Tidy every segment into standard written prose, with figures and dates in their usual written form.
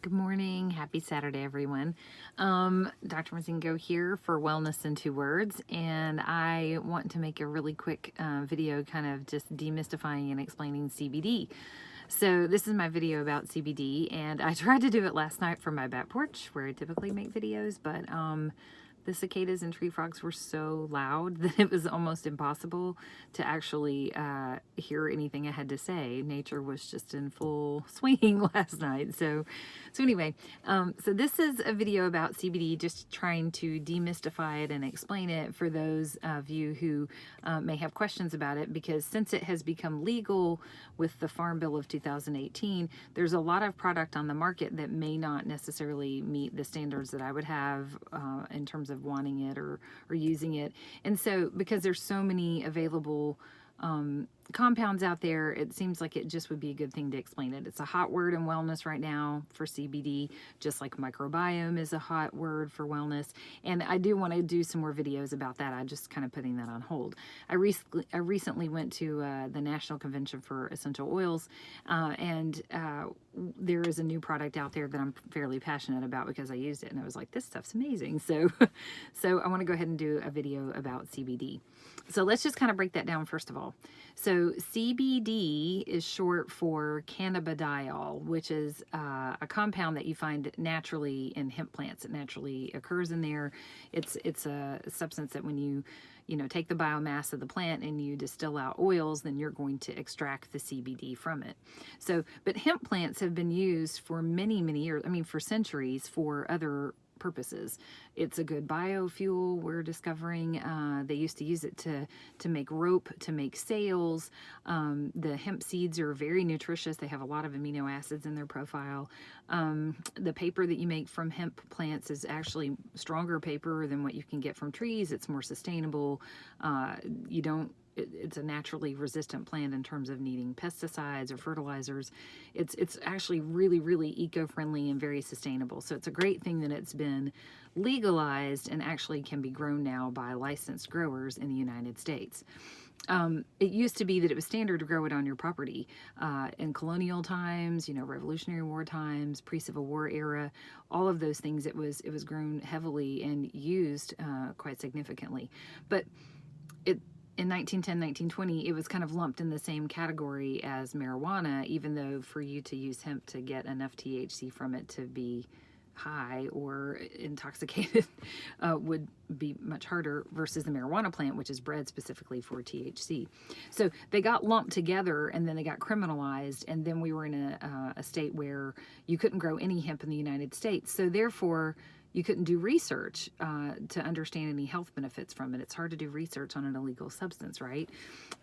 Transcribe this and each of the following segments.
Good morning. Happy Saturday, everyone. Dr. Mazingo here for Wellness in 2 Words, and I want to make a really quick video kind of just demystifying and explaining CBD. So this is my video about CBD, and I tried to do it last night from my back porch where I typically make videos, but the cicadas and tree frogs were so loud that it was almost impossible to actually hear anything I had to say. Nature was just in full swing last night. So anyway, so this is a video about CBD, just trying to demystify it and explain it for those of you who may have questions about it, because since it has become legal with the Farm Bill of 2018, there's a lot of product on the market that may not necessarily meet the standards that I would have in terms of wanting it or using it. And so because there's so many available compounds out there, it seems like it just would be a good thing to explain it. It's a hot word in wellness right now for CBD, just like microbiome is a hot word for wellness. And I do want to do some more videos about that. I'm just kind of putting that on hold. I recently went to the National Convention for Essential Oils, and there is a new product out there that I'm fairly passionate about because I used it and I was like, this stuff's amazing. So I want to go ahead and do a video about CBD. So let's just kind of break that down first of all. So CBD is short for cannabidiol, which is a compound that you find naturally in hemp plants. It naturally occurs in there. It's a substance that when you take the biomass of the plant and you distill out oils, then you're going to extract the CBD from it. So, but hemp plants have been used for many, many years, I mean, for centuries, for other purposes. It's a good biofuel, we're discovering. They used to use it to make rope, to make sails. The hemp seeds are very nutritious. They have a lot of amino acids in their profile. The paper that you make from hemp plants is actually stronger paper than what you can get from trees. It's more sustainable. It's a naturally resistant plant in terms of needing pesticides or fertilizers. It's actually really, really eco-friendly and very sustainable. So it's a great thing that it's been legalized and actually can be grown now by licensed growers in the United States. It used to be that it was standard to grow it on your property in colonial times, Revolutionary War times, pre-Civil War era, all of those things. It was grown heavily and used quite significantly. But in 1910, 1920, it was kind of lumped in the same category as marijuana, even though for you to use hemp to get enough THC from it to be high or intoxicated would be much harder versus the marijuana plant, which is bred specifically for THC. So they got lumped together and then they got criminalized, and then we were in a state where you couldn't grow any hemp in the United States. So therefore, you couldn't do research to understand any health benefits from it. It's hard to do research on an illegal substance, right?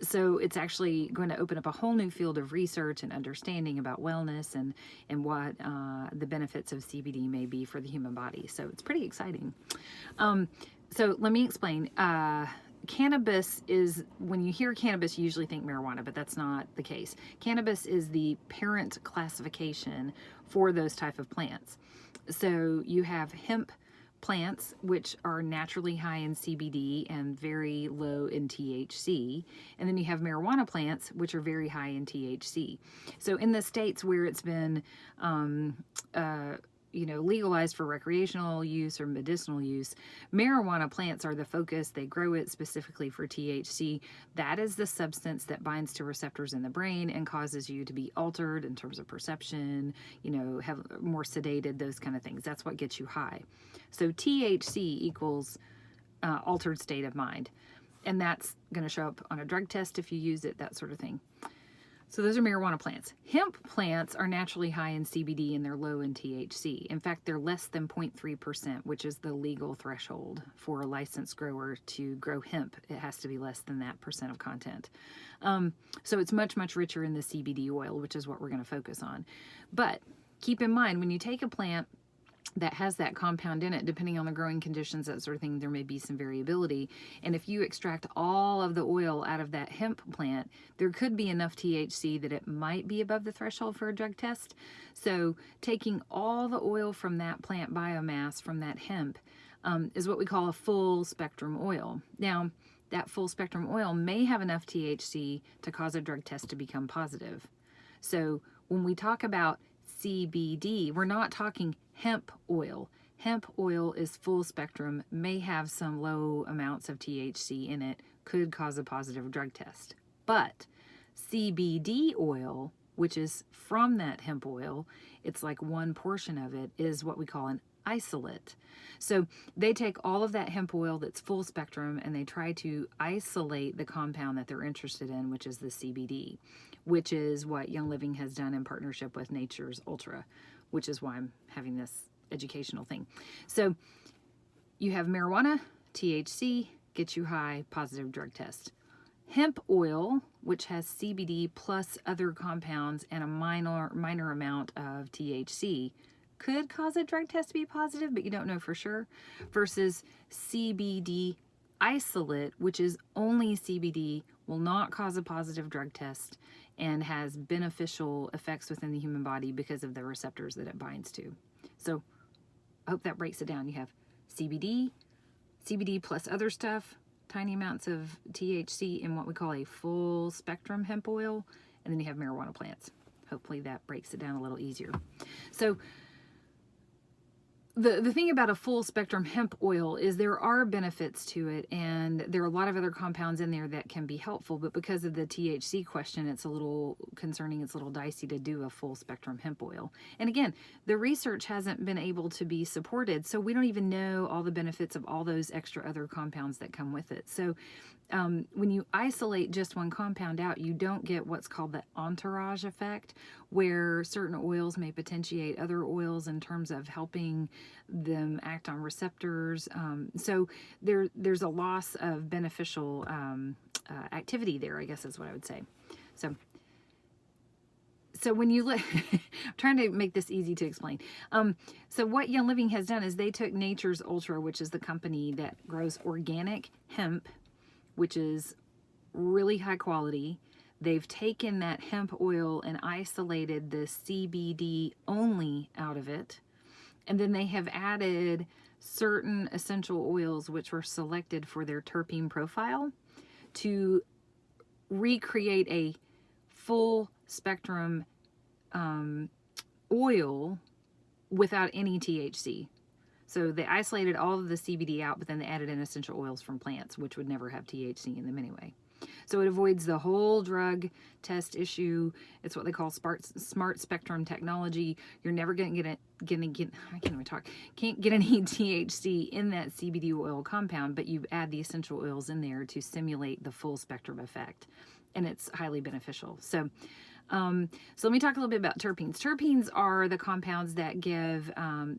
So it's actually going to open up a whole new field of research and understanding about wellness and what the benefits of CBD may be for the human body. So it's pretty exciting. So let me explain. Cannabis is, when you hear cannabis, you usually think marijuana, but that's not the case. Cannabis is the parent classification for those type of plants. So you have hemp plants, which are naturally high in CBD and very low in THC. And then you have marijuana plants, which are very high in THC. So in the states where it's been legalized for recreational use or medicinal use, marijuana plants are the focus. They grow it specifically for THC. That is the substance that binds to receptors in the brain and causes you to be altered in terms of perception, have more sedated, those kind of things. That's what gets you high. So THC equals altered state of mind. And that's going to show up on a drug test if you use it, that sort of thing. So those are marijuana plants. Hemp plants are naturally high in CBD and they're low in THC. In fact, they're less than 0.3%, which is the legal threshold for a licensed grower to grow hemp. It has to be less than that % of content. So it's much, much richer in the CBD oil, which is what we're going to focus on. But keep in mind, when you take a plant that has that compound in it, depending on the growing conditions, that sort of thing, there may be some variability. And if you extract all of the oil out of that hemp plant, there could be enough THC that it might be above the threshold for a drug test. So taking all the oil from that plant biomass, from that hemp, is what we call a full spectrum oil. Now, that full spectrum oil may have enough THC to cause a drug test to become positive. So when we talk about CBD. We're not talking hemp oil. Hemp oil is full spectrum, may have some low amounts of THC in it, could cause a positive drug test. But CBD oil, which is from that hemp oil, it's like one portion of it, is what we call an isolate. So they take all of that hemp oil that's full spectrum and they try to isolate the compound that they're interested in, which is the CBD, which is what Young Living has done in partnership with Nature's Ultra, which is why I'm having this educational thing. So you have marijuana, THC, gets you high, positive drug test. Hemp oil, which has CBD plus other compounds and a minor amount of THC, could cause a drug test to be positive, but you don't know for sure, versus CBD isolate, which is only CBD, will not cause a positive drug test and has beneficial effects within the human body because of the receptors that it binds to. So I hope that breaks it down. You have CBD plus other stuff, tiny amounts of THC in what we call a full spectrum hemp oil, and then you have marijuana plants. Hopefully that breaks it down a little easier. So the thing about a full spectrum hemp oil is there are benefits to it, and there are a lot of other compounds in there that can be helpful, but because of the THC question, it's a little concerning, it's a little dicey to do a full spectrum hemp oil. And again, the research hasn't been able to be supported, so we don't even know all the benefits of all those extra other compounds that come with it. So when you isolate just one compound out, you don't get what's called the entourage effect, where certain oils may potentiate other oils in terms of helping them act on receptors. So there's a loss of beneficial activity there, I guess is what I would say. So when you look, I'm trying to make this easy to explain. So what Young Living has done is they took Nature's Ultra, which is the company that grows organic hemp, which is really high quality. They've taken that hemp oil and isolated the CBD only out of it. And then they have added certain essential oils which were selected for their terpene profile to recreate a full spectrum oil without any THC. So they isolated all of the CBD out, but then they added in essential oils from plants, which would never have THC in them anyway. So it avoids the whole drug test issue. It's what they call smart spectrum technology. You're never going to can't get any THC in that CBD oil compound, but you add the essential oils in there to simulate the full spectrum effect, and it's highly beneficial. So let me talk a little bit about terpenes. Terpenes are the compounds that give,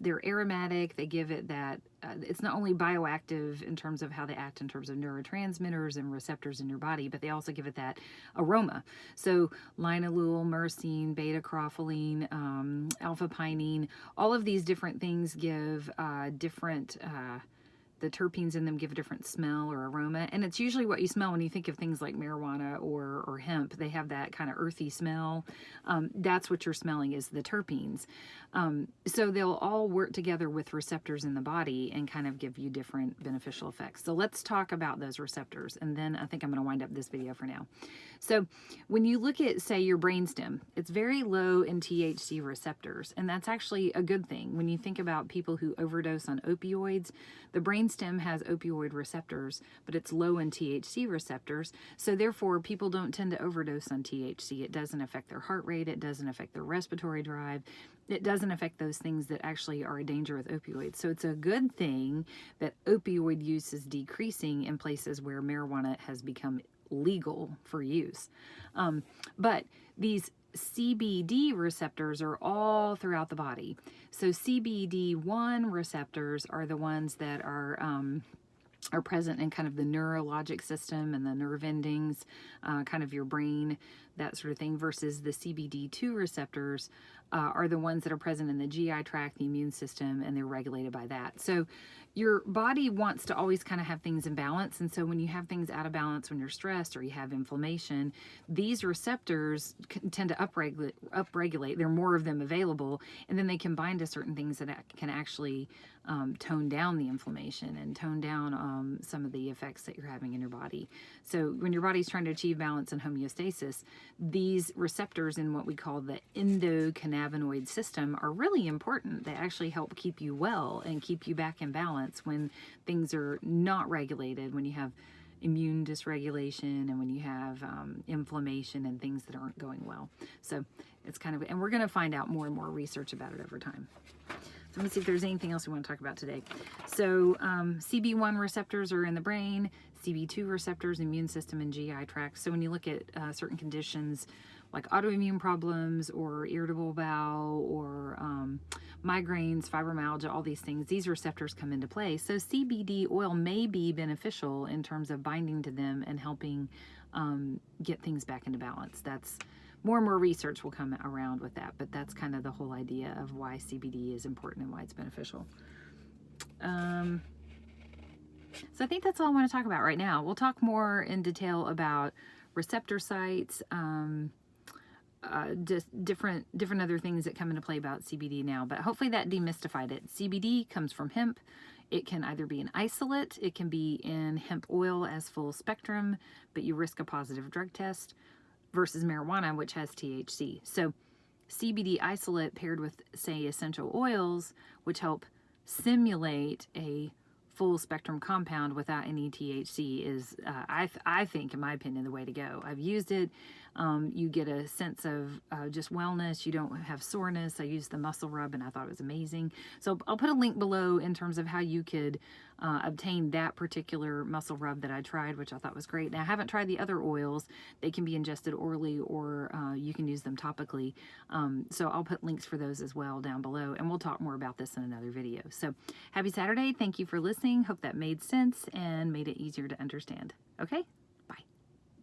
they're aromatic, they give it that, it's not only bioactive in terms of how they act in terms of neurotransmitters and receptors in your body, but they also give it that aroma. So linalool, myrcene, beta-carotene, alpha-pinene, all of these different things give different the terpenes in them give a different smell or aroma, and it's usually what you smell when you think of things like marijuana or hemp. They have that kind of earthy smell. That's what you're smelling, is the terpenes. So they'll all work together with receptors in the body and kind of give you different beneficial effects. So let's talk about those receptors, and then I think I'm going to wind up this video for now. So when you look at, say, your brainstem, it's very low in THC receptors, and that's actually a good thing. When you think about people who overdose on opioids, the brainstem has opioid receptors, but it's low in THC receptors, so therefore people don't tend to overdose on THC. It doesn't affect their heart rate, it doesn't affect their respiratory drive, it doesn't affect those things that actually are a danger with opioids. So it's a good thing that opioid use is decreasing in places where marijuana has become legal for use. But these CBD receptors are all throughout the body. So CBD1 receptors are the ones that are present in kind of the neurologic system and the nerve endings, kind of your brain, that sort of thing, versus the CBD2 receptors are the ones that are present in the GI tract, the immune system, and they're regulated by that. So your body wants to always kind of have things in balance, and so when you have things out of balance, when you're stressed or you have inflammation, these receptors tend to upregulate. There are more of them available, and then they can bind to certain things that can actually tone down the inflammation and tone down some of the effects that you're having in your body. So when your body's trying to achieve balance and homeostasis, these receptors in what we call the endocannabinoid system are really important. They actually help keep you well and keep you back in balance when things are not regulated, when you have immune dysregulation and when you have inflammation and things that aren't going well. So it's kind of, and we're going to find out more and more research about it over time. So let me see if there's anything else we want to talk about today. So CB1 receptors are in the brain, CB2 receptors, immune system, and GI tract. So when you look at certain conditions like autoimmune problems or irritable bowel or migraines, fibromyalgia, all these things, these receptors come into play. So CBD oil may be beneficial in terms of binding to them and helping get things back into balance. That's more and more research will come around with that, but that's kind of the whole idea of why CBD is important and why it's beneficial. So I think that's all I want to talk about right now. We'll talk more in detail about receptor sites, just different other things that come into play about CBD now, but hopefully that demystified it. CBD comes from hemp. It can either be an isolate, it can be in hemp oil as full spectrum, but you risk a positive drug test, versus marijuana, which has THC. So CBD isolate paired with, say, essential oils, which help simulate a full spectrum compound without any THC is, I think, in my opinion, the way to go. I've used it. You get a sense of just wellness. You don't have soreness. I used the muscle rub and I thought it was amazing. So I'll put a link below in terms of how you could obtain that particular muscle rub that I tried, which I thought was great. Now, I haven't tried the other oils. They can be ingested orally or you can use them topically. So I'll put links for those as well down below, and we'll talk more about this in another video. So happy Saturday. Thank you for listening. Hope that made sense and made it easier to understand. Okay,